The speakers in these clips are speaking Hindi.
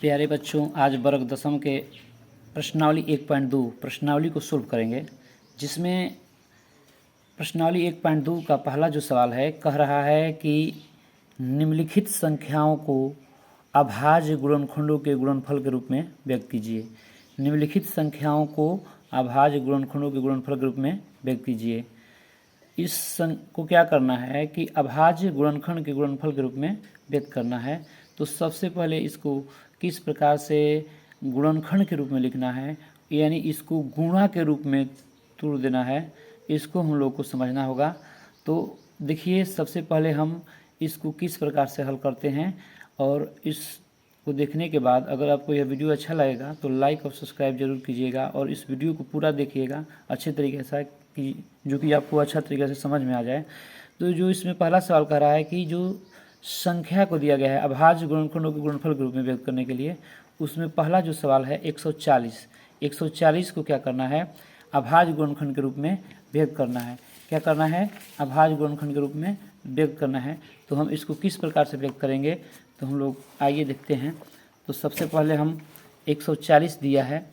प्यारे बच्चों, आज वर्ग दसम के प्रश्नावली 1.2 प्रश्नावली को सोल्व करेंगे, जिसमें प्रश्नावली 1.2 का पहला जो सवाल है कह रहा है कि निम्नलिखित संख्याओं को अभाज्य गुणनखंडों के गुणनफल के रूप में व्यक्त कीजिए। निम्नलिखित संख्याओं को अभाज्य गुणनखंडों के गुणनफल के रूप में व्यक्त कीजिए। इस को क्या करना है कि अभाज्य गुणनखंड के गुणनफल के रूप में व्यक्त करना है। तो सबसे पहले इसको किस प्रकार से गुणनखंड के रूप में लिखना है, यानी इसको गुणा के रूप में तोड़ देना है, इसको हम लोग को समझना होगा। तो देखिए, सबसे पहले हम इसको किस प्रकार से हल करते हैं, और इसको देखने के बाद अगर आपको यह वीडियो अच्छा लगेगा तो लाइक और सब्सक्राइब जरूर कीजिएगा और इस वीडियो को पूरा देखिएगा अच्छे तरीके से, कि जो कि आपको अच्छा तरीके से समझ में आ जाए। तो जो इसमें पहला सवाल कह रहा है कि जो संख्या को दिया गया है अभाज्य गुणनखंडों के गुणनफल के रूप में व्यक्त करने के लिए, उसमें पहला जो सवाल है 140 को क्या करना है, अभाज्य गुणनखंड के रूप में व्यक्त करना है। क्या करना है, अभाज्य गुणनखंड के रूप में व्यक्त करना है। तो हम इसको किस प्रकार से व्यक्त करेंगे, तो हम लोग आइए देखते हैं। तो सबसे पहले हम 140 दिया है,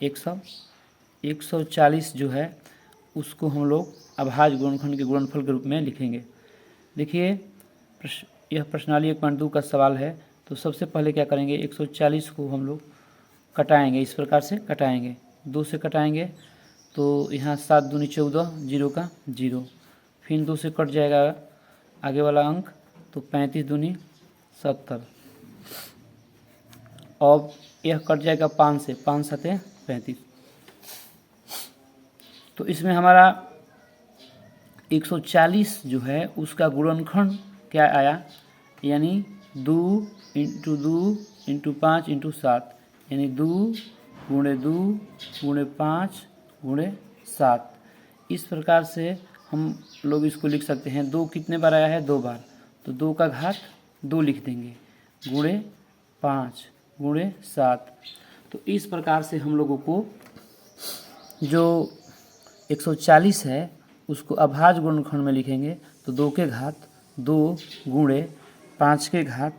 140 जो है उसको हम लोग अभाज्य गुणनखंड के गुणनफल के रूप में लिखेंगे। देखिए, यह प्रश्नावली 1.2 का सवाल है। तो सबसे पहले क्या करेंगे, 140 को हम लोग कटाएंगे, इस प्रकार से कटाएंगे, 2 से कटाएंगे। तो यहाँ 7 दूनी 14, 0 का 0, फिर 2 से कट जाएगा आगे वाला अंक, तो 35 दूनी 70, और यह कट जाएगा 5 से, 5 7 35। तो इसमें हमारा 140 जो है उसका गुणनखंड क्या आया, यानी 2 × 2 × 5 × 7, यानी 2 × 2 × 5 × 7। इस प्रकार से हम लोग इसको लिख सकते हैं। 2 कितने बार आया है, 2 बार, तो 2 का घात 2 लिख देंगे, × 5 × 7। तो इस प्रकार से हम लोगों को जो 140 है उसको अभाज्य गुणनखंड में लिखेंगे। तो 2 के घात 2 × 5 के घात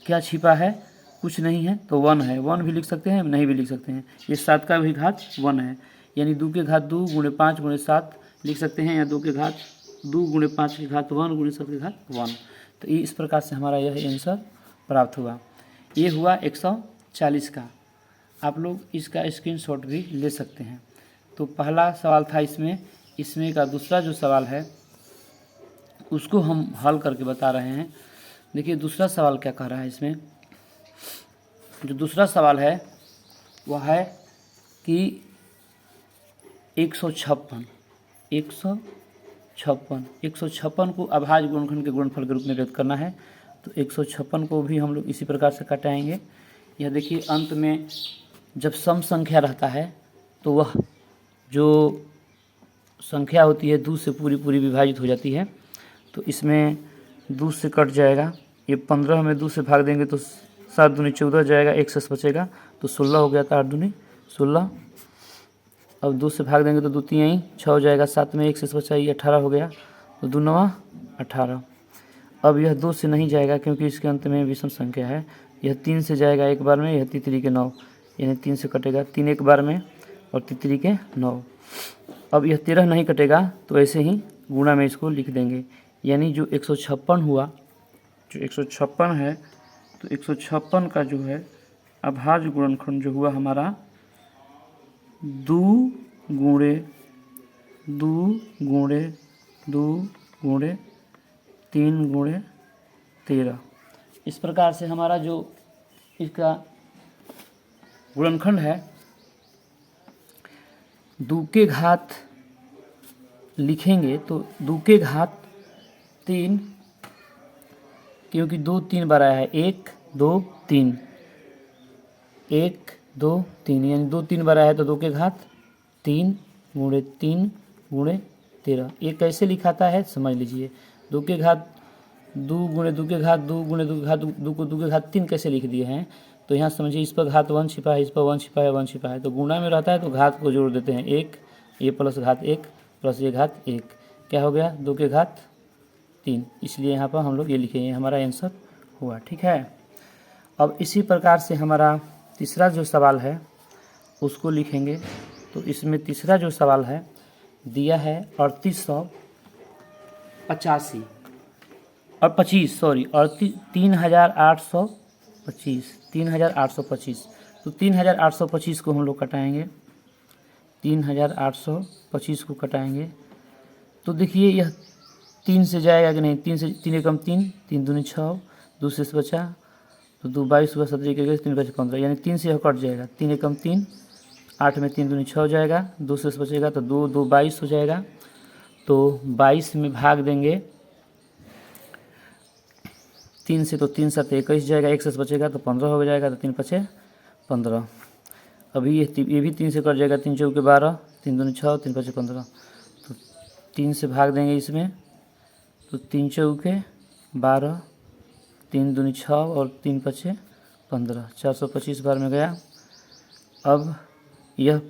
क्या छिपा है, कुछ नहीं है, तो 1 है। 1 भी लिख सकते हैं, नहीं भी लिख सकते हैं। ये 7 का भी घात 1 है, यानी 2 के घात 2 × 5 × 7 लिख सकते हैं, या 2 के घात 2 × 5 के घात 1 × 7 के घात 1। तो इस प्रकार से हमारा यह आंसर प्राप्त हुआ। ये हुआ 140 का। आप लोग इसका स्क्रीनशॉट भी ले सकते हैं। तो पहला सवाल था इसमें का दूसरा जो सवाल है उसको हम हल करके बता रहे हैं। देखिए, दूसरा सवाल क्या कह रहा है। इसमें जो दूसरा सवाल है वह है कि 156 को अभाज्य गुणनखंड के गुणनफल के रूप में व्यक्त करना है। तो 156 को भी हम लोग इसी प्रकार से काटाएंगे। यह देखिए, अंत में जब सम संख्या रहता है तो वह जो संख्या होती है 2 से पूरी विभाजित हो जाती है। तो इसमें 2 से कट जाएगा, ये 15 में 2 से भाग देंगे तो 7 दूनी 14 जाएगा, 1 से बचेगा तो 16 हो गया था, 8 दूनी 16। अब 2 से भाग देंगे तो 2 3 6 हो जाएगा, 7 में 1 से बचा, ये 18 हो गया, तो 2 9 18। अब यह 2 से नहीं जाएगा क्योंकि इसके अंत में विषम संख्या है। यह 3 से जाएगा एक बार में, यह 3 के 9, यानी 3 से कटेगा 3 एक बार में और 3 के 9। अब यह 13 नहीं कटेगा, तो ऐसे ही गुणा में इसको लिख देंगे, यानी जो 156 हुआ, जो 156 है, तो 156 का जो है अभाज्य गुणनखंड जो हुआ हमारा 2 × 2 × 2 × 3 × 13। इस प्रकार से हमारा जो इसका गुणनखंड है 2 के घात लिखेंगे तो 2 के घात 3, क्योंकि 2 3 बार आया है, 1 2 3, 1 2 3, यानी 2 3 बार आया है तो 2 के घात 3 × 3 × 13। ये कैसे लिखाता है समझ लीजिए। 2 के घात 2 × 2 के घात 2 × 2 के घात 2 को 2 के घात 3 कैसे लिख दिए हैं। तो यहाँ समझिए, इस पर घात 1 छिपा है, इस पर 1 छिपा है, 1 छिपा है, तो गुणा में रहता है तो घात को जोड़ देते हैं, 1, ये प्लस घात 1 प्लस ये घात 1, क्या हो गया, 2 के घात 3। इसलिए यहाँ पर हम लोग ये लिखेंगे, हमारा आंसर हुआ। ठीक है। अब इसी प्रकार से हमारा तीसरा जो सवाल है उसको लिखेंगे। तो इसमें तीसरा जो सवाल है दिया है 3885 और 25 सॉरी और 3825 तो 3825 को हम लोग कटाएंगे, 3825 को कटाएंगे। तो देखिए यह 3 से जाएगा कि नहीं, 3 से 3 एकम 3, 3 दूनी 6, 2 से बचा तो 2 22 हुआ, 17 के 3 बचे 15, यानी 3 से यह कट जाएगा। 3 एकम 3, 8 में 3 दूनी 6 हो जाएगा, 2 से बचेगा तो 2 2 22 हो जाएगा। तो 22 में भाग देंगे 3 से, तो 3 7 21 जाएगा, 1 से बचेगा तो 15 हो जाएगा, तो 3 पचे 15। अभी ये भी 3 से कट जाएगा, 3 चौके 12, 3 दूनी 6, 3 पचे 15, तो 3 से भाग देंगे इसमें, तो 3 चौके 12, 3 दूनी 6 और 3 पचे 15, 425 बार में गया। अब यह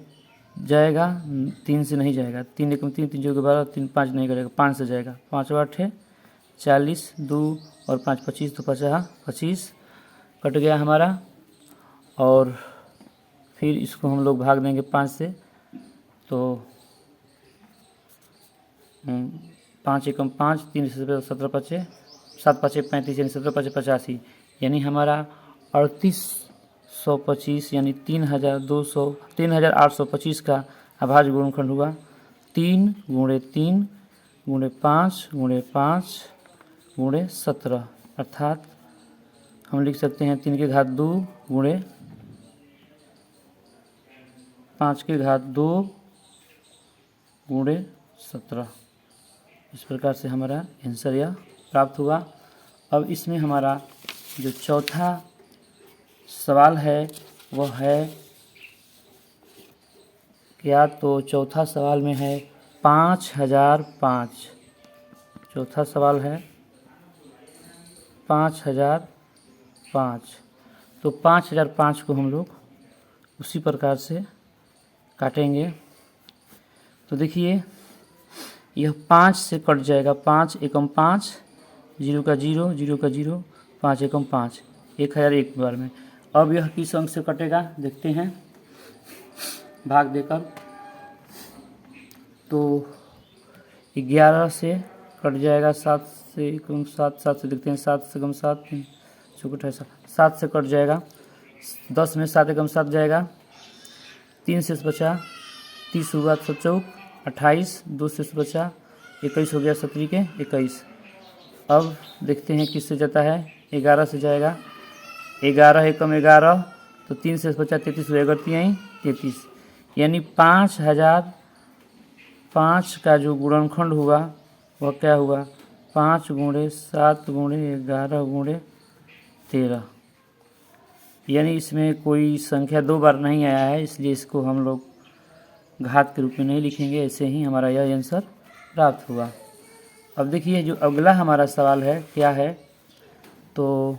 जाएगा 3 से नहीं जाएगा, 3 एकम 3, 3 चौके 12, 3 5 नहीं करेगा, 5 से जाएगा, 5 8 40, 2 और 5 25, तो 25 कट गया हमारा। और फिर इसको हम लोग भाग देंगे 5 से, तो 5 एकम 5, 3 से 17 पचे 7 पचे 35, यानी 17 पचे 85, यानी हमारा 3825 यानी 3825 का अभाज्य गुणनखंड हुआ 3 × 3 × 5 × 5 × 17, अर्थात हम लिख सकते हैं 3 की घात 2 × 5 की घात 2 × 17। इस प्रकार से हमारा आंसर यह प्राप्त हुआ। अब इसमें हमारा जो चौथा सवाल है वह है क्या, तो चौथा सवाल में है 5005। चौथा सवाल है 5005। तो 5005 को हम लोग उसी प्रकार से काटेंगे। तो देखिए यह 5 से कट जाएगा, 5 एकम 5, 0 का 0, 0 का 0, 5 एकम 5, 1001 बार में। अब यह किस अंक से कटेगा देखते हैं भाग देकर। तो 11 से कट जाएगा, 7 से एकम 7, 7 से देखते हैं, 7 से एकम 7, 7 से कट जाएगा, 10 में 7 एकम 7 जाएगा, 3 से बचा 30 हुआ, 7 चौक 28, 2 से बचा 21 हो गया, 17 के 21। अब देखते हैं किससे जाता है, 11 से जाएगा, 11 एकम 11, तो 3 से बचा 33 हुआ, 33, यानी 5005 का जो गुणनखंड हुआ वह क्या हुआ, 5 × 7 × 11 × 13, यानी इसमें कोई संख्या 2 बार नहीं आया है, इसलिए इसको हम लोग घात के रूप में नहीं लिखेंगे, ऐसे ही हमारा यह आंसर प्राप्त हुआ। अब देखिए जो अगला हमारा सवाल है क्या है, तो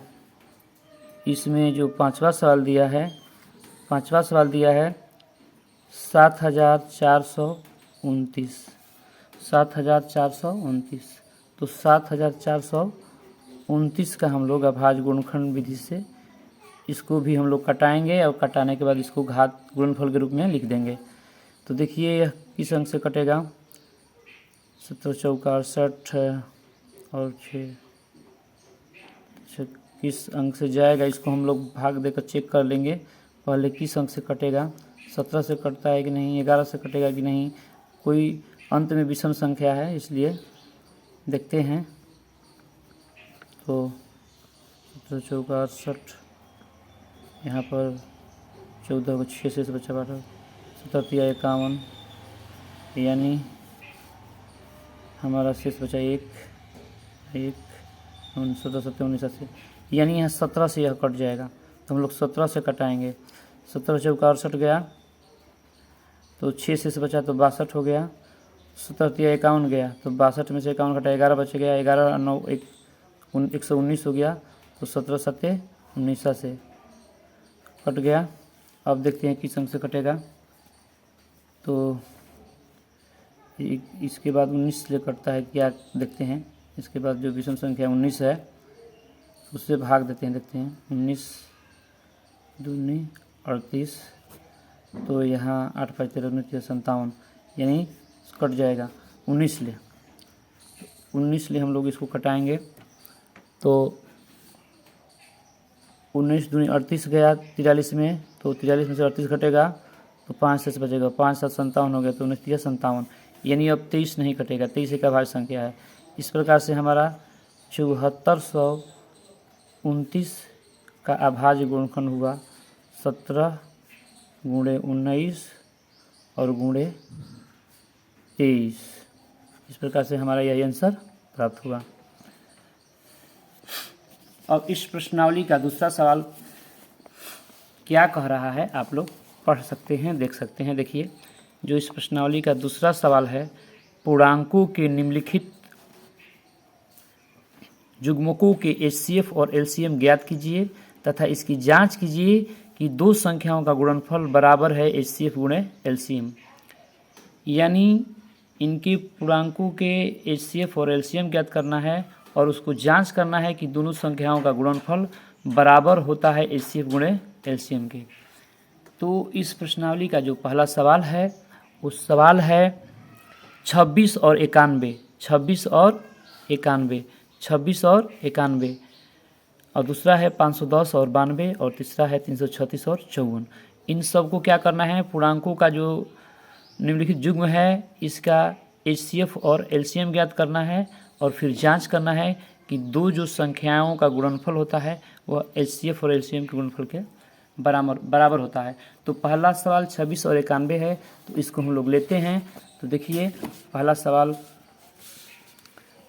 इसमें जो पांचवा सवाल दिया है 7429। 7429, तो 7429 का हम लोग अभाज्य गुणनखंड विधि से इसको भी हम लोग कटाएंगे, और कटाने के बाद इसको घात गुणनफल के रूप में लिख देंगे। तो देखिए यह किस अंक से कटेगा, 17 चौका 68 और 6 किस अंक से जाएगा, इसको हम लोग भाग देकर चेक कर लेंगे पहले किस अंक से कटेगा। 17 से कटता है कि नहीं, 11 से कटेगा कि नहीं, कोई अंत में विषम संख्या है, इसलिए देखते हैं। तो 17 चौका 68, यहाँ पर 14 को 6 से बचा 12, 17 51, यानी हमारा शेष बचा 1 17 7 19 80, यानी यहाँ 17 से यह कट जाएगा, तो हम लोग 17 से कटाएंगे। 17 चौका 68 गया, तो 6 से बचा तो 62 हो गया, 17 51 गया, तो 62 में से 51 घटा 11 बच गया, 11 9 119 हो गया, तो 17 7 19 से कट गया। अब देखते हैं किस अंक से कटेगा, तो इसके बाद 19 से कटता है क्या देखते हैं। इसके बाद जो विषम संख्या 19 है उससे भाग देते हैं, देखते हैं 19 दूनी 38, तो यहाँ 8 5 13 19 57, यानी कट जाएगा 19 ले। 19 ले हम लोग इसको कटाएंगे तो 19 दूनी 38 गया 43 में, तो 43 में से 38 घटेगा तो 5 से बचेगा, 5 7 57 हो गया, तो 19 3 57, यानी अब 23 नहीं कटेगा, 23 एक अभाज्य संख्या है। इस प्रकार से हमारा 7429 का अभाज्य गुणनखंड हुआ 17 × 19 और × 23। इस प्रकार से हमारा यही आंसर प्राप्त हुआ। अब इस प्रश्नावली का दूसरा सवाल क्या कह रहा है आप लोग पढ़ सकते हैं, देख सकते हैं। देखिए, जो इस प्रश्नावली का दूसरा सवाल है, पूर्णांकों के निम्नलिखित युग्मकों के HCF और LCM ज्ञात कीजिए तथा इसकी जांच कीजिए कि दो संख्याओं का गुणनफल बराबर है HCF गुणे LCM। यानी इनके पूर्णांकों के HCF और LCM ज्ञात करना है और उसको जांच करना है कि दोनों संख्याओं का गुणनफल बराबर होता है HCF गुणे LCM के। तो इस प्रश्नावली का जो पहला सवाल है वो सवाल है 26 और 91, 26 और 91, 26 और 91, और दूसरा है 510 और 92, और तीसरा है 336 और 54। इन सब को क्या करना है, पूर्णांकों का जो निम्नलिखित युग्म है इसका HCF और LCM ज्ञात करना है और फिर जांच करना है कि दो जो संख्याओं का गुणनफल होता है वह HCF और LCM के गुणनफल के बराबर होता है। तो पहला सवाल 26 और 91 है, तो इसको हम लोग लेते हैं। तो देखिए, पहला सवाल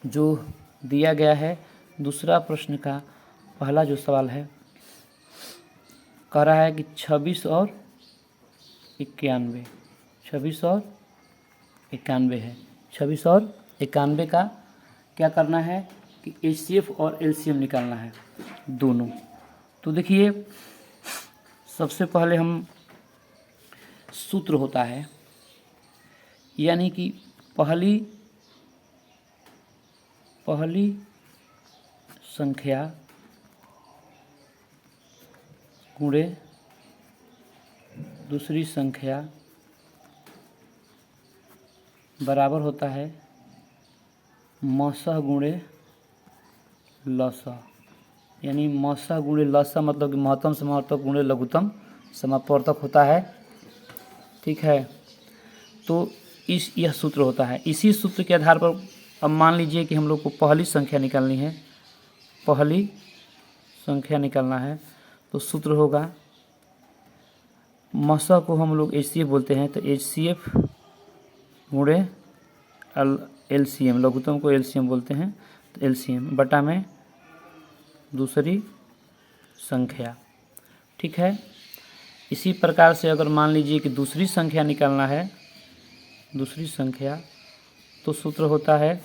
जो दिया गया है, दूसरा प्रश्न का पहला जो सवाल है कह रहा है कि 26 और 91, 26 और 91 है। 26 और 91 का क्या करना है कि HCF और LCM निकालना है दोनों। तो देखिए, सबसे पहले हम सूत्र होता है, यानी कि पहली संख्या गुणे दूसरी संख्या बराबर होता है मसह गुणे लसह। यानी मसह गुणे लसह मतलब कि महत्तम समावर्तक गुणे लघुत्तम समापवर्तक होता है। ठीक है, तो यह सूत्र होता है। इसी सूत्र के आधार पर अब मान लीजिए कि हम लोग को पहली संख्या निकालनी है, पहली संख्या निकालना है, तो सूत्र होगा, मसह को हम लोग HCF बोलते हैं, तो HCF गुणे LCM, लघुत्तम को LCM बोलते हैं, तो LCM बटा में दूसरी संख्या। ठीक है, इसी प्रकार से अगर मान लीजिए कि दूसरी संख्या निकालना है, दूसरी संख्या, तो सूत्र होता है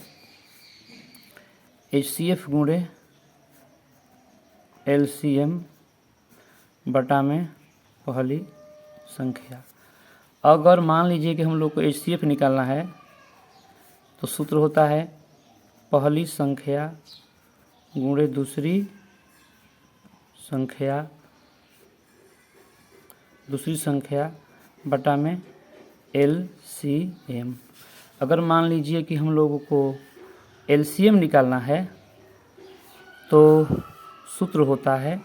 HCF गुणे LCM बटा में पहली संख्या। अगर मान लीजिए कि हम लोग को HCF निकालना है, तो सूत्र होता है पहली संख्या गुणे दूसरी संख्या बटा में LCM। अगर मान लीजिए कि हम लोगों को LCM निकालना है, तो सूत्र होता है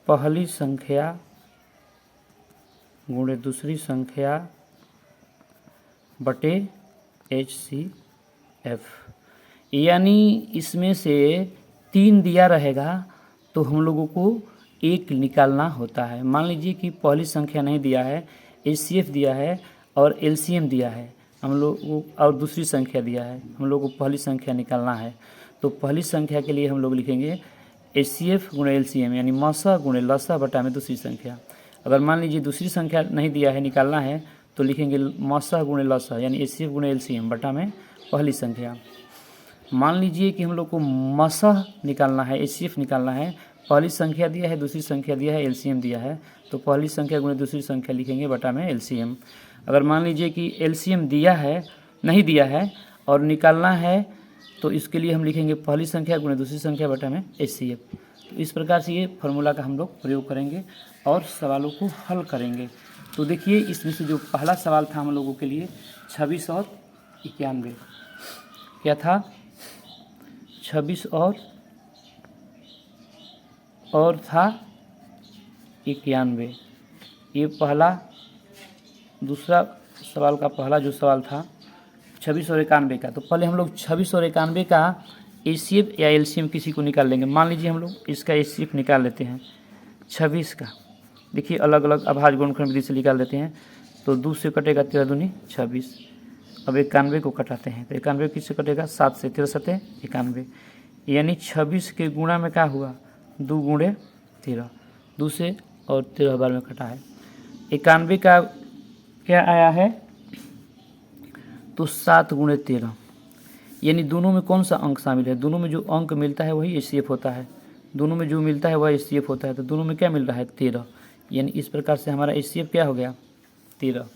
पहली संख्या गुणे दूसरी संख्या बटे HCF। यानी इसमें से 3 दिया रहेगा तो हम लोगों को 1 निकालना होता है। मान लीजिए कि पहली संख्या नहीं दिया है, HCF दिया है और LCM दिया है हम लोग को, और दूसरी संख्या दिया है, हम लोग को पहली संख्या निकालना है। तो पहली संख्या के लिए हम लोग लिखेंगे HCF गुणे LCM, यानी मसह गुणे लसह बटा में दूसरी संख्या। अगर मान लीजिए दूसरी संख्या नहीं दिया है, निकालना है, तो लिखेंगे मसह गुणे लसह, यानी HCF गुणे LCM बटा में पहली संख्या। मान लीजिए कि हम लोग को मसह निकालना है, HCF निकालना है, पहली संख्या दिया है, दूसरी संख्या दिया है, LCM दिया है, तो पहली संख्या गुणे दूसरी संख्या लिखेंगे बटा में LCM। अगर मान लीजिए कि LCM दिया है, नहीं दिया है और निकालना है, तो इसके लिए हम लिखेंगे पहली संख्या गुणे दूसरी संख्या बटा में HCF। तो इस प्रकार से ये फार्मूला का हम लोग प्रयोग करेंगे और सवालों को हल करेंगे। तो देखिए इसमें से जो पहला सवाल था हम लोगों के लिए 26 और 91, क्या था 26 और था 91, ये पहला दूसरा सवाल का पहला जो सवाल था 26 और 91 का। तो पहले हम लोग 26 और 91 का एचसीएफ या एलसीएम किसी को निकाल लेंगे। मान लीजिए हम लोग इसका एचसीएफ निकाल लेते हैं 26 का। देखिए अलग अलग अभाज्य गुणनखंड विधि से निकाल लेते हैं। तो 2 से कटेगा 13 दूनी 26। अब 91 को कटाते हैं तो 91 किससे कटेगा 7 से, 13 सते 91, यानी 26 के गुणा में क्या हुआ 2 गुणे 13, 2 से और 13 बार में कटा है। 91 का क्या आया है तो 7 गुणे 13, यानी दोनों में कौन सा अंक शामिल है, दोनों में जो अंक मिलता है वही एचसीएफ होता है, दोनों में जो मिलता है वह एचसीएफ होता है। तो दोनों में क्या मिल रहा है 13, यानी इस प्रकार से हमारा एचसीएफ क्या हो गया 13।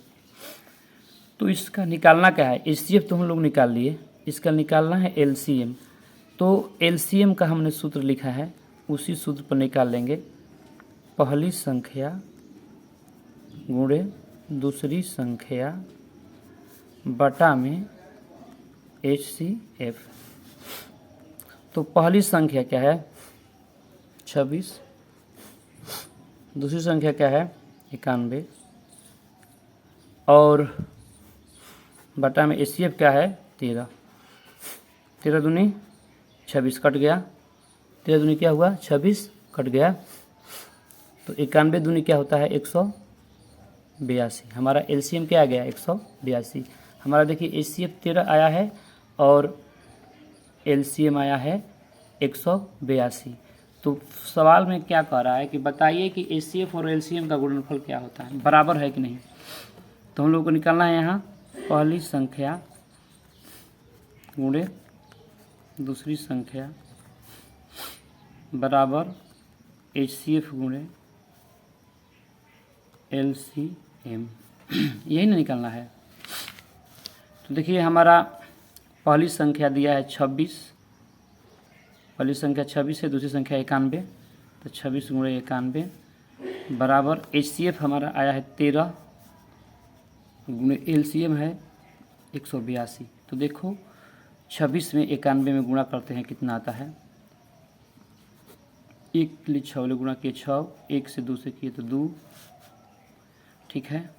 तो इसका निकालना क्या है, एचसीएफ तो हम लोग निकाल लिए, इसका निकालना है एलसीएम। तो एलसीएम का हमने सूत्र लिखा है, उसी सूत्र पर निकाल लेंगे। पहली संख्या गुणे दूसरी संख्या बटा में HCF। तो पहली संख्या क्या है 26, दूसरी संख्या क्या है 91 और बटा में HCF क्या है 13। 13 दूनी 26 कट गया, 13 दूनी क्या हुआ 26 कट गया। तो 91 दूनी क्या होता है 182। हमारा एलसीएम क्या आ गया 182। हमारा देखिए HCF 13 आया है और एलसीएम आया है 182। तो सवाल में क्या कह रहा है कि बताइए कि HCF और एलसीएम का गुणनफल क्या होता है, बराबर है कि नहीं। तो हम लोग को निकालना है यहाँ पहली संख्या गुणे दूसरी संख्या बराबर HCF गुणे LCM, यही ना निकालना है। तो देखिए हमारा पहली संख्या दिया है 26, पहली संख्या 26 है, दूसरी संख्या 91, तो 26 गुणे 91 बराबर HCF हमारा आया है 13 गुणे LCM है 182। तो देखो 26 में 91 में गुणा करते हैं कितना आता है, 1 के लिए 6 गुणा किए 6, 1 से 2 से किए तो 2, ठीक है।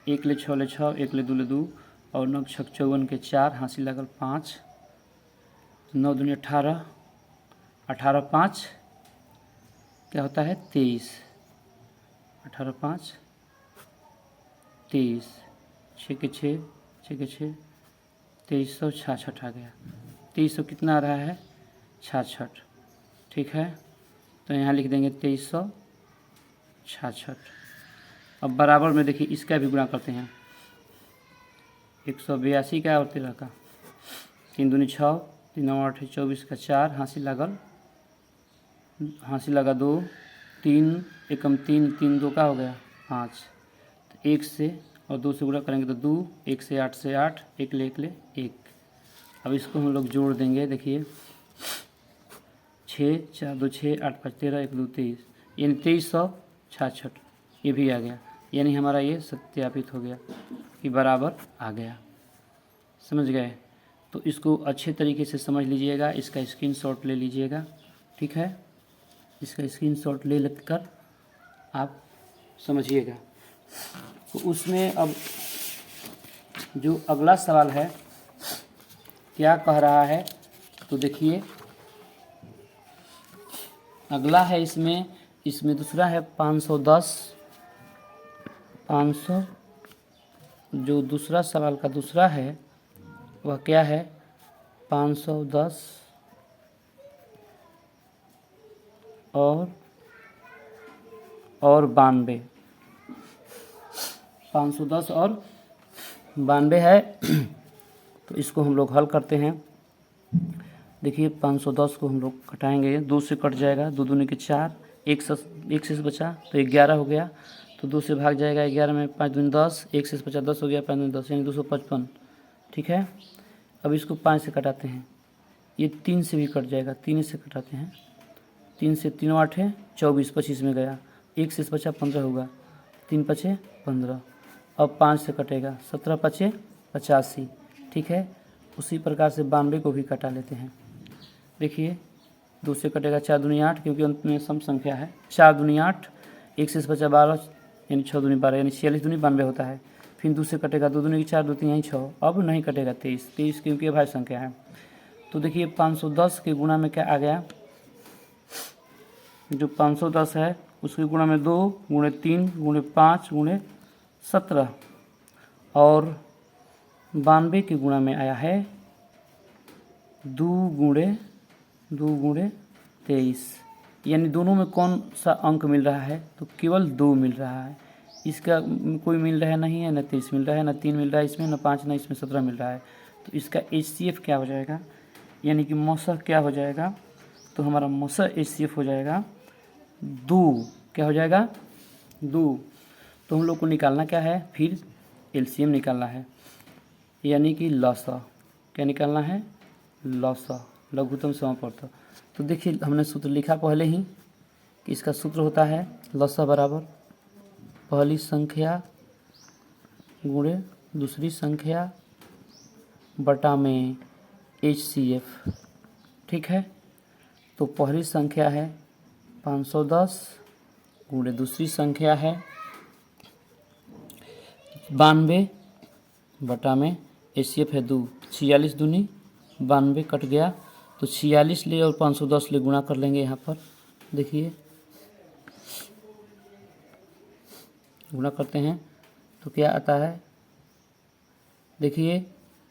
1 ले 6 ले 6, 1 ले 2 ले 2 और 9 6 54 के 4, हासिल लगल 5, 9 दूनी 18, 18 5 क्या होता है 23, 18 5 23, 6 के 6, 6 के 6 2366 आ गया। 2300 कितना आ रहा है 66, ठीक है। तो यहाँ लिख देंगे 2366। अब बराबर में देखिए इसका भी गुणा करते हैं 182 का और 13 का, 3 दूनी 6, 3 9 8 24 का 4, हासिल लगा 2, 3 एकम 3, 3 2 का हो गया 5। तो 1 से और 2 से गुणा करेंगे तो 2, 1 से 8 से 8, 1 ले 1। अब इसको हम लोग जोड़ देंगे, देखिए 6 4 2 6 8 5 13 1 2 23, यानी 2366 ये भी आ गया, यानी हमारा ये सत्यापित हो गया कि बराबर आ गया। समझ गए। तो इसको अच्छे तरीके से समझ लीजिएगा, इसका स्क्रीनशॉट ले लीजिएगा, ठीक है। इसका स्क्रीनशॉट ले कर आप समझिएगा। तो उसमें अब जो अगला सवाल है क्या कह रहा है, तो देखिए अगला है इसमें दूसरा है 510, 500 जो दूसरा सवाल का दूसरा है वह क्या है 510 और 92, 510 और 92 है। तो इसको हम लोग हल करते हैं। देखिए 510 को हम लोग घटाएंगे, 2 से कट जाएगा, 2 दूनी के 4, 1 से बचा तो 11 हो गया, तो 2 से भाग जाएगा 11 में, 5 दूनी 10, 1 से बचा 10 हो गया, 5 दूनी 10 यानी 255, ठीक है। अब इसको 5 से कटाते हैं, ये 3 से भी कट जाएगा, 3 से कटाते हैं 3 से 3 8 है 24, 25 में गया, 1 से बचा 15 होगा, 3 पचे 15, अब 5 से कटेगा 17 पचे 85, ठीक है। उसी प्रकार से 92 को भी कटा लेते हैं। देखिए 2 से कटेगा 4 दूनी 8, क्योंकि अंत में सम संख्या है, 4 दूनी 8, 1 से बचा 12 यानी 6 दूनी 12 यानी 46 दूनी 92 होता है। फिर 2 से कटेगा 2 दूनी 4, 2 3 यहीं 6, अब नहीं कटेगा 23 क्योंकि भाज्य संख्या है। तो देखिए 510 के गुणा में क्या आ गया, जो 510 है उसके गुणा में 2 गुणे 3 गुणे 5 गुणे 17 और 92 के गुणा में आया है 2 गुणे 23, यानी दोनों में कौन सा अंक मिल रहा है, तो केवल 2 मिल रहा है। इसका कोई मिल रहा नहीं है, न 23 मिल रहा है, न 3 मिल रहा है इसमें, न 5, न इसमें 17 मिल रहा है। तो इसका HCF क्या हो जाएगा, यानी कि मौसा क्या हो जाएगा, तो हमारा मौसा HCF हो जाएगा 2, क्या हो जाएगा 2। तो हम लोग को निकालना क्या है, फिर LCM निकालना है, यानी कि लसा, क्या निकालना है, लसा, लघुत्तम समापवर्त। तो देखिए हमने सूत्र लिखा पहले ही कि इसका सूत्र होता है लसा बराबर पहली संख्या गुणे दूसरी संख्या बटा में HCF, ठीक है। तो पहली संख्या है 510 गुणे दूसरी संख्या है 92 बटा में HCF है 2, 46 दूनी 92 कट गया, तो 46 ले और 510 ले गुणा कर लेंगे। यहाँ पर देखिए गुणा करते हैं तो क्या आता है, देखिए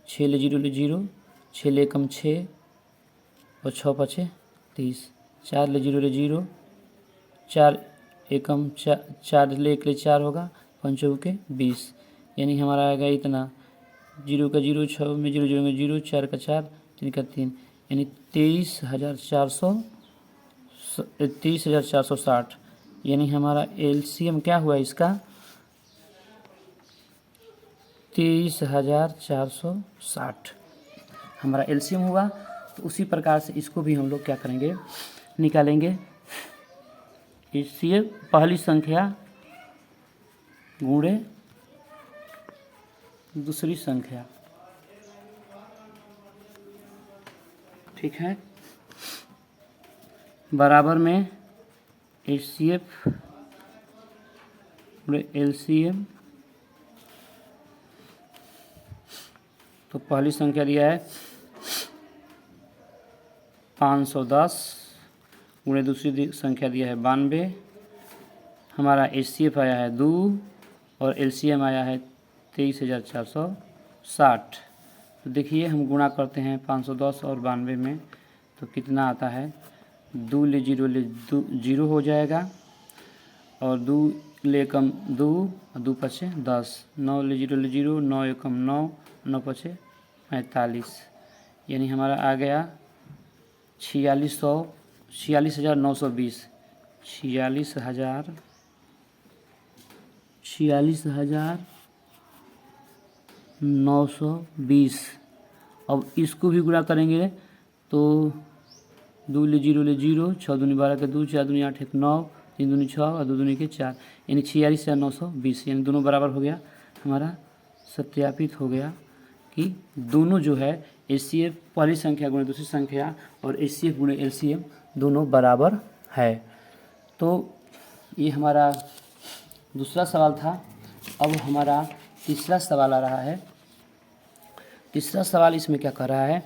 6 ले 0 ले 0, 6 ले कम 6 और 6 पचे 30, 4 ले 0 ले 0, 4 एकम 4 ले 1 ले 4 होगा, 5 के 20, यानी हमारा आएगा इतना, 0 का 0, 6 में 0 0 में 0, 4 का 4, 3 का 3, यानी 23,460, यानी हमारा LCM क्या हुआ इसका 23,460 हमारा LCM हुआ। तो उसी प्रकार से इसको भी हम लोग क्या करेंगे, निकालेंगे। इसलिए पहली संख्या गुणे दूसरी संख्या, ठीक है, बराबर में HCF गुणे LCM। तो पहली संख्या दिया है 510 गुणे दूसरी संख्या दिया है 92, हमारा HCF आया है 2 और LCM आया है 23,460। तो देखिए हम गुणा करते हैं 510 और 92 में, तो कितना आता है, 2 ले 0 ले 0 हो जाएगा, और 2 ले कम 2 और 2 पचे 10, 9 ले 0 ले 0, 9 एकम 9, 9 पचे 45, यानी हमारा आ गया 46,920, 46,920। अब इसको भी गुणा करेंगे तो 2 ले 0 ले 0, 6 दूनी 12 के 2, 4 दूनी 8 1 9, 3 दूनी 6 और 2 दूनी के 4, यानी 46,920, यानी दोनों बराबर हो गया। हमारा सत्यापित हो गया कि दोनों जो है HCF पहली संख्या गुणे दूसरी संख्या और HCF गुणे LCM दोनों बराबर है। तो ये हमारा दूसरा सवाल था। अब हमारा तीसरा सवाल आ रहा है। तीसरा सवाल इसमें क्या कह रहा है,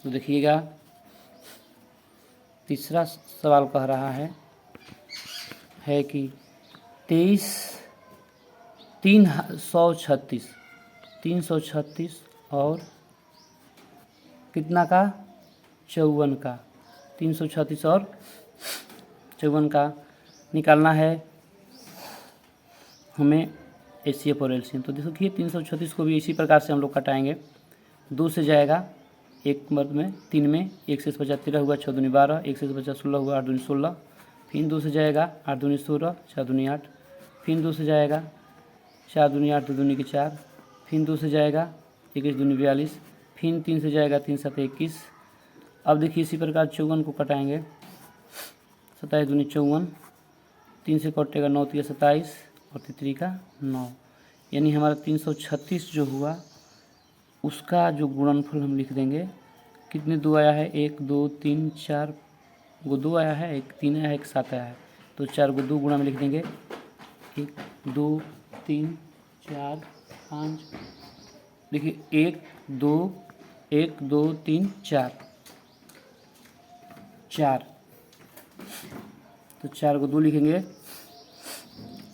तो देखिएगा तीसरा सवाल कह रहा है कि 336 और कितना का 54 का, 336 और 54 का निकालना है हमें HCF और LCM। तो देखिए 336 को भी इसी प्रकार से हम लोग कटाएंगे, 2 से जाएगा एक मर्द में 3 में, 1 से बचा 13 हुआ, 6 दूनी 12, 1 से बचा 16 हुआ, 8 दूनी 16, फिर 2 से जाएगा 8 दूनी 16, 4 दूनी 8, फिर 2 से जाएगा 4 दूनी 8, 2 दूनी के 4, फिर 2 से जाएगा 21 दूनी 42, फिर 3 से जाएगा 3 7 21। अब देखिए इसी प्रकार 54 को कटाएंगे, 27 दूनी 54, 3 से कटेगा 9 3 27 और 3 का 9, यानी हमारा 336 जो हुआ उसका जो गुणनफल हम लिख देंगे। कितने 2 आया है, 1 2 3 4 गो 2 आया है, 1 3 आया है, 1 7 आया है, तो 4 को 2 गुणा में लिख देंगे। 1 2 3 4 5, देखिए 1 2 3 4 4, तो 4 को 2 लिखेंगे,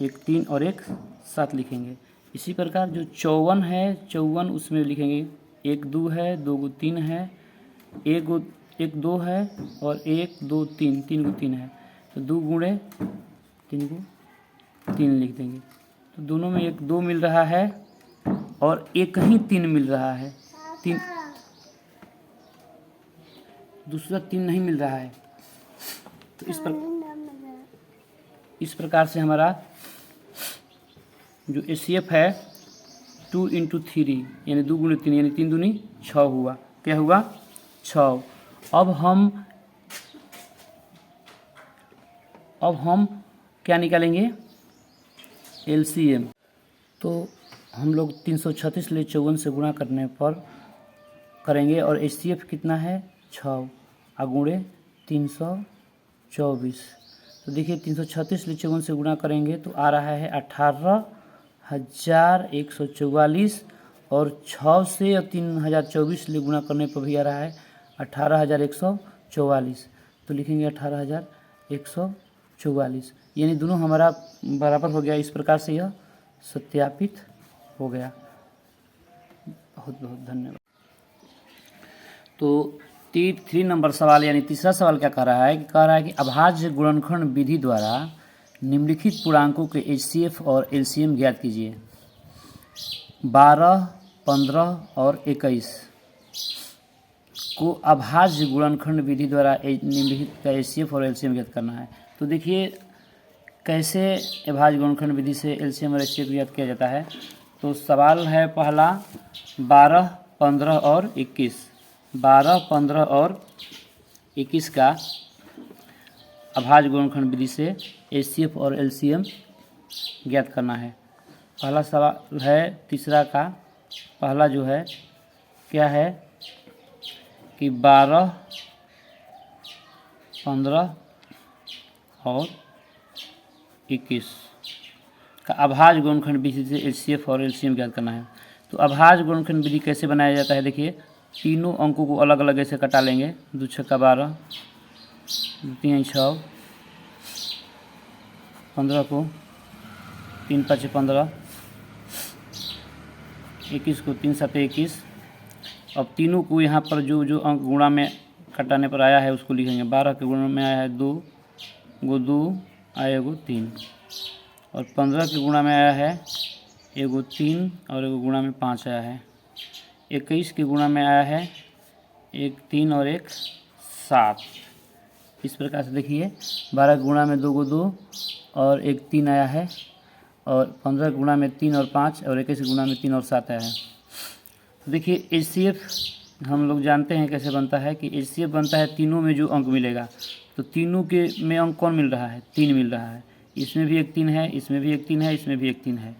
1 3 और 1 7 लिखेंगे। इसी प्रकार जो 54 है, 54 उसमें लिखेंगे 1 2 है, 2 को 3 है, 1 2 है और 1 2 3, 3 को 3 है, तो 2 गुणे 3 को 3 लिख देंगे। तो दोनों में 1 2 मिल रहा है और एक ही 3 मिल रहा है, 3 दूसरा 3 नहीं मिल रहा है। तो इस प्रकार से हमारा जो HCF है 2 × 3 यानी 2 × 3 यानी 3 दूनी 6 हुआ। क्या हुआ? 6। अब हम क्या निकालेंगे? LCM। तो हम लोग 336 ले 54 से गुणा करने पर करेंगे और HCF कितना है? 6 गुणे 324। तो देखिए 336 ले 54 से गुणा करेंगे तो आ रहा है 18,144 और 6 से 3024 ले गुणा करने पर भी आ रहा है 18,144। तो लिखेंगे 18,144, यानी दोनों हमारा बराबर हो गया। इस प्रकार से यह सत्यापित हो गया। बहुत बहुत धन्यवाद। तो 3 नंबर सवाल यानी तीसरा सवाल क्या कह रहा है? कि अभाज्य गुणनखंड विधि द्वारा निम्नलिखित पूर्णांकों के HCF और LCM ज्ञात कीजिए। 12, 15 और 21 को अभाज्य गुणनखंड विधि द्वारा निम्नलिखित का HCF और LCM ज्ञात करना है। तो देखिए कैसे अभाज्य गुणनखंड विधि से LCM और HCF ज्ञात किया जाता है। तो सवाल है पहला 12, 15 और 21। 12, 15 और 21 का अभाज्य गुणनखंड विधि से HCF और LCM ज्ञात करना है। पहला सवाल है तीसरा का, पहला जो है क्या है कि 12, 15 और 21 का अभाज्य गुणनखंड विधि से HCF और LCM ज्ञात करना है। तो अभाज्य गुणनखंड विधि कैसे बनाया जाता है? देखिए तीनों अंकों को अलग अलग ऐसे कटा लेंगे। 2 छक्का 12, 3 6, 15 को 3 5 15, 21 को 3 7 21। अब तीनों को यहाँ पर जो जो अंक गुणा में कटाने पर आया है उसको लिखेंगे। 12 के गुणा में आया है 2 गो 2 आया 1 3, और 15 के गुणा में आया है 1 3 और 1 गुणा में 5 आया है। 21 के गुणा में आया है 1 3 और 1 7। इस प्रकार से देखिए 12 गुणा में 2 को 2 और 1 3 आया है, और 15 गुणा में 3 और 5 और 21 गुणा में 3 और 7 आया है। तो देखिए HCF हम लोग जानते हैं कैसे बनता है कि HCF बनता है तीनों में जो अंक मिलेगा। तो तीनों के में अंक कौन मिल रहा है? 3 मिल रहा है। इसमें भी 1 3 है, इसमें भी 1 3 है, इसमें भी 1 3 है।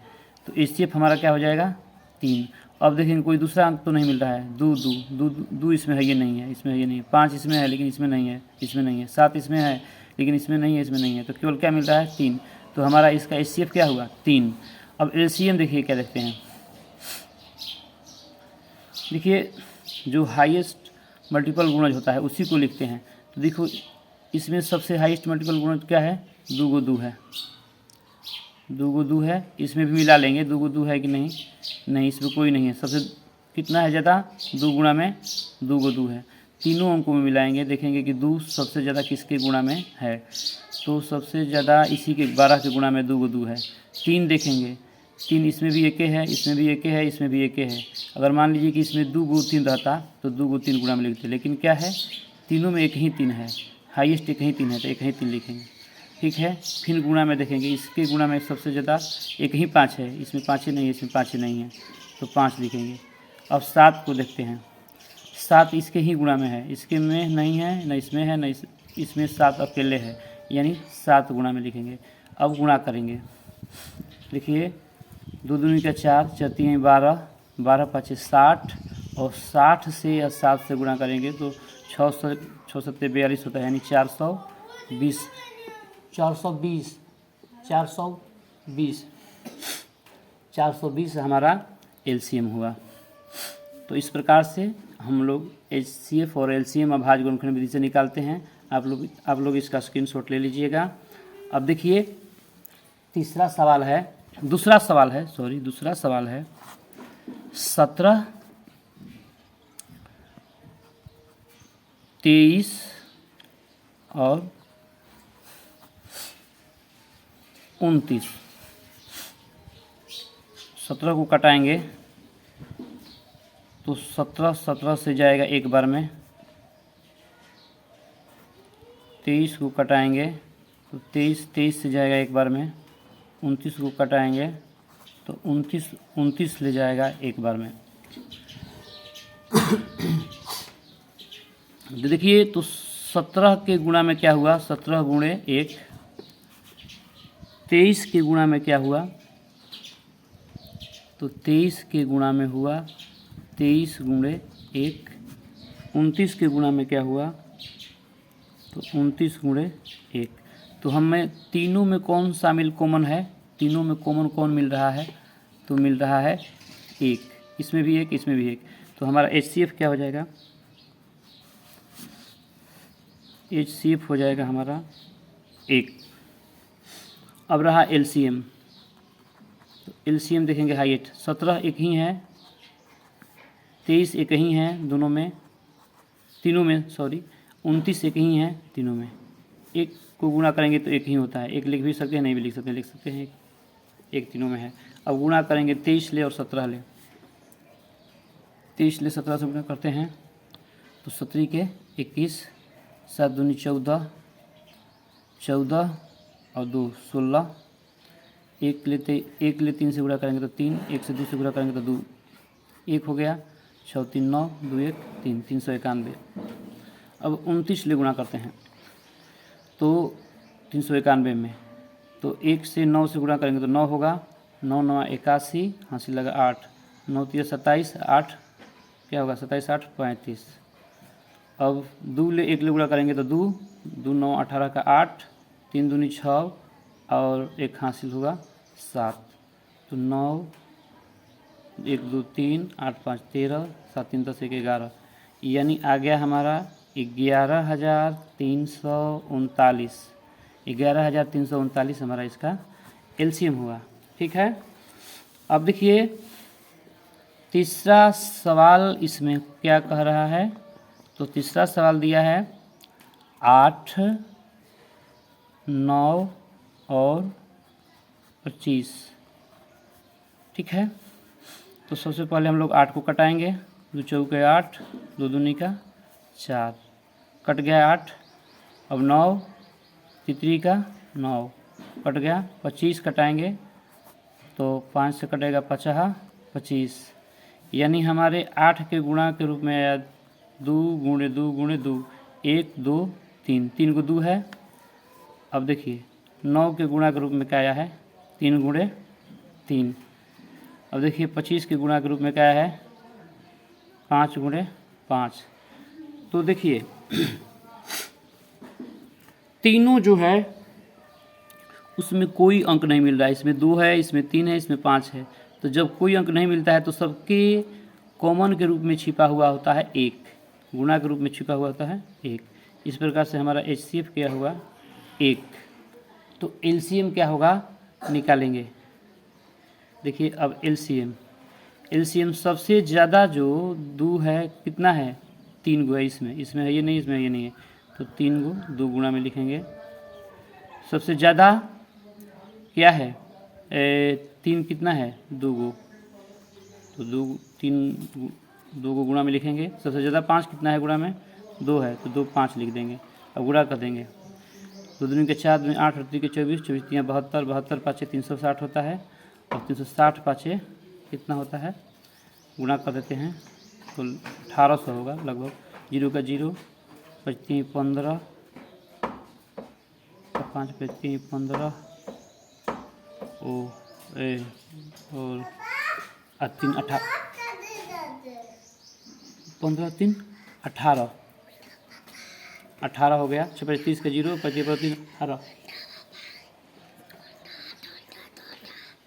तो HCF हमारा क्या हो जाएगा? 3। अब देखेंगे कोई दूसरा अंक तो नहीं मिल रहा है। 2 2 2 2 इसमें है, ये नहीं है, इसमें है, ये नहीं है। 5 इसमें है लेकिन इसमें नहीं है, इसमें नहीं है। 7 इसमें है लेकिन इसमें नहीं है, इसमें नहीं है। तो केवल क्या मिल रहा है? 3। तो हमारा इसका HCF क्या हुआ? 3। अब LCM देखिए क्या देखते हैं। देखिए जो हाईएस्ट मल्टीपल गुणज होता है उसी को लिखते हैं। तो देखो इसमें सबसे हाईएस्ट मल्टीपल गुणज क्या है? 2 को 2 है, 2 को 2 है। इसमें भी मिला लेंगे 2 को 2 है कि नहीं? नहीं, इसमें कोई नहीं है। सबसे कितना है ज़्यादा? 2 गुणा में 2 को 2 है। तीनों अंकों में मिलाएंगे, देखेंगे कि 2 सबसे ज़्यादा किसके गुणा में है? तो सबसे ज़्यादा इसी के 12 के गुणा में 2 को 2 है। 3 देखेंगे, 3 इसमें भी 1 है, इसमें भी 1 है, इसमें भी 1 है। अगर मान लीजिए कि इसमें 2 को 3 रहता तो 2 को 3 गुणा में लिखते, लेकिन क्या है तीनों में 1 ही 3 है, हाईएस्ट 1 ही 3 है, तो 1 ही 3 लिखेंगे। ठीक है, फिर गुणा में देखेंगे, इसके गुणा में सबसे ज़्यादा 1 ही 5 है, इसमें 5 ही नहीं है, इसमें 5 ही नहीं है, तो 5 लिखेंगे। अब 7 को देखते हैं। 7 इसके ही गुणा में है, इसके में नहीं है, न इसमें है, न इसमें 7 अकेले है, यानी 7 गुणा में लिखेंगे। अब गुणा करेंगे, देखिए 2 दूनी का 4, 4 तीन 12, 12 पाँचे 60 और 60 से या 7 से गुणा करेंगे तो 6 सत्ते 42 होता है, यानी 420 420 420 420 हमारा एलसीएम हुआ। तो इस प्रकार से हम लोग एचसीएफ और एलसीएम अभाज्य गुणनखंड विधि से निकालते हैं। आप लोग इसका स्क्रीनशॉट ले लीजिएगा। अब देखिए दूसरा सवाल है 17, 23 और 29। 17 को कटाएंगे तो 17 से जाएगा एक बार में, 23 को कटाएंगे तो 23 से जाएगा एक बार में, 29 को कटाएंगे तो 29 ले जाएगा एक बार में। तो देखिए तो 17 के गुणा में क्या हुआ, 17 गुणे 1, 23 के गुणा में क्या हुआ, तो 23 के गुणा में हुआ 23 गुणे 1, 29 के गुणा में क्या हुआ, तो 29 गुणे 1। तो हमें तीनों में कौन शामिल कॉमन है, तीनों में कॉमन कौन मिल रहा है, तो मिल रहा है 1, इसमें भी 1, इसमें भी 1। तो हमारा एचसीएफ क्या हो जाएगा, एचसीएफ हो जाएगा हमारा 1। अब रहा एलसीएम, तो एलसीएम देखेंगे हाइट 17 एक ही है, 23 एक ही है दोनों में, तीनों में 29 एक ही है तीनों में। 1 को गुणा करेंगे तो 1 ही होता है, 1 लिख भी सकते हैं, नहीं भी लिख सकते हैं, एक तीनों में है। अब गुणा करेंगे 23 ले और 17 ले, 23 ले 17 से गुणा करते हैं तो 17 के 21, 7 दूनी 14, 14 और 2 16, 1 ले 3 से गुणा करेंगे तो 3, 1 से 2 से गुणा करेंगे तो 2, 1 हो गया, 6 3 9, 2 1 3, 391। अब 29 ले गुणा करते हैं तो 391 में, तो 1 से 9 से गुणा करेंगे तो 9 होगा, 9 9 81, हासिल लगा 8, 9 3 27, 8 क्या होगा 27 8 35। अब 2 ले 1 ले गुणा करेंगे तो 2 2 9 18 का 8, 3 दूनी 6 और 1 हासिल होगा 7। तो 9 1 2 3 8 5 13, 7 3 10 1 11, यानी आ गया हमारा 11,339, 11,339 हमारा इसका एलसीएम हुआ। ठीक है, अब देखिए तीसरा सवाल इसमें क्या कह रहा है, तो तीसरा सवाल दिया है 8, 9 और 25। ठीक है, तो सबसे पहले हम लोग 8 को कटाएंगे, 2 चौके 8, 2 दूनी का 4, कट गया 8। अब 9 तितरी का 9 कट गया, 25 कटाएंगे तो 5 से कटेगा 50 25, यानी हमारे 8 के गुणा के रूप में आया 2 गुणे 2 गुणे 2, 1 2 3, 3 को 2 है। अब देखिए 9 के गुणा के रूप में क्या आया है, 3 गुणे 3। अब देखिए 25 के गुणा के रूप में क्या आया है, 5 गुणे 5। तो देखिए तीनों जो है उसमें कोई अंक नहीं मिल रहा है, इसमें 2 है, इसमें 3 है, इसमें 5 है। तो जब कोई अंक नहीं मिलता है तो सबके कॉमन के रूप में छिपा हुआ होता है 1, गुणा के रूप में छिपा हुआ होता है 1। इस प्रकार से हमारा एचसीएफ क्या हुआ 1। तो एलसीएम क्या होगा निकालेंगे। देखिए अब एलसीएम सबसे ज़्यादा जो 2 है कितना है, 3 गो है, इसमें है ये नहीं, इसमें ये नहीं है, तो 3 गो 2 गुणा में लिखेंगे। सबसे ज़्यादा क्या है 3 कितना है 2 गो, तो 2 गो गुणा में लिखेंगे। सबसे ज़्यादा 5 कितना है गुणा में 2 है, तो 2 5 लिख देंगे। अब गुणा कर देंगे, 2 दूनी के 4, 2 8, 8 के 24, 24 3 72, 72 पाँचे 360 होता है, और 360 पाँचे कितना होता है, गुणा कर देते हैं तो 1800 होगा लगभग। 0 का 0, 5 3 15, 5 पे 3 15 ओ ए और 3 18 15 3 18 18 हो गया। 35 का 0 25 3 18।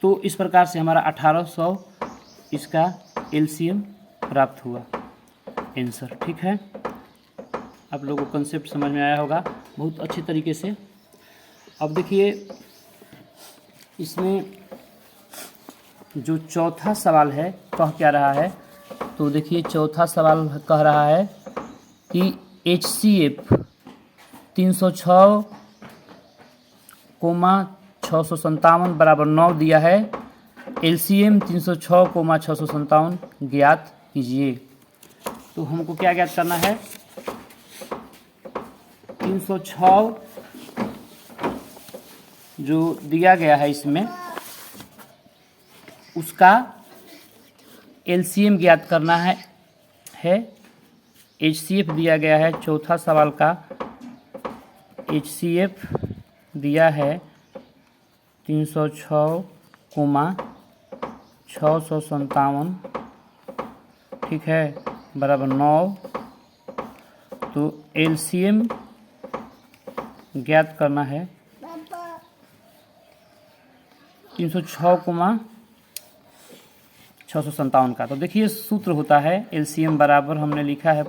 तो इस प्रकार से हमारा 1800 इसका एलसीएम प्राप्त हुआ आंसर। ठीक है, आप लोगों को कंसेप्ट समझ में आया होगा बहुत अच्छे तरीके से। अब देखिए इसमें जो चौथा सवाल है कह क्या रहा है, तो देखिए चौथा सवाल कह रहा है कि HCF 306,657 बराबर 9 दिया है। एलसीएम 306,657 ज्ञात कीजिए। तो हमको क्या ज्ञात करना है, 306 जो दिया गया है इसमें उसका एलसीएम ज्ञात करना है। HCF दिया गया है, चौथा सवाल का HCF दिया है 306,657, ठीक है, बराबर 9। तो एलसीएम ज्ञात करना है 306,657 का। तो देखिए सूत्र होता है एलसीएम बराबर, हमने लिखा है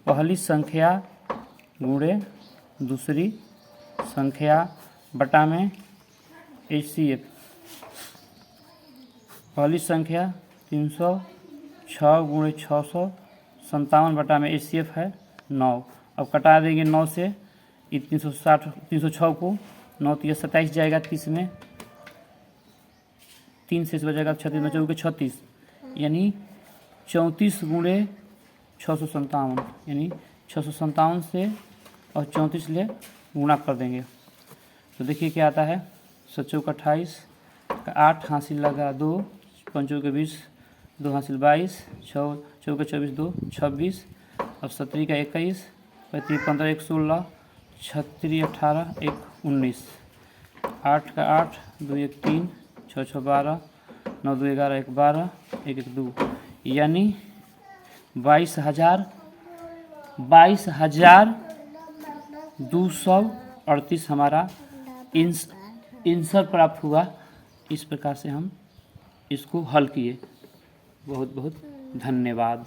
पहली संख्या गुणे दूसरी संख्या बटा में HCF। पहली संख्या 306 गुणे 657 बटा में HCF है 9। अब कटा देंगे 9 से 306 को, 9 तो 27 जाएगा, 30 में 3 से बचेगा 36 में 4 36, यानी 34 गुणे 657, यानी 657 से और 34 ले गुणा कर देंगे। तो देखिए क्या आता है, 7 चौक 28 का 8 हासिल लगा 2, 5 चौक 20, 2 हासिल 22, 6 चौक 24 2 26, अब 17 का 21, 35 15 1 16, 36 18 1 19, 8 का 8 2 1 3, 6 6 12, 9 2 11 1 12, 1 1 2, यानी 22,238 हमारा आंसर प्राप्त हुआ। इस प्रकार से हम इसको हल किए। बहुत बहुत धन्यवाद।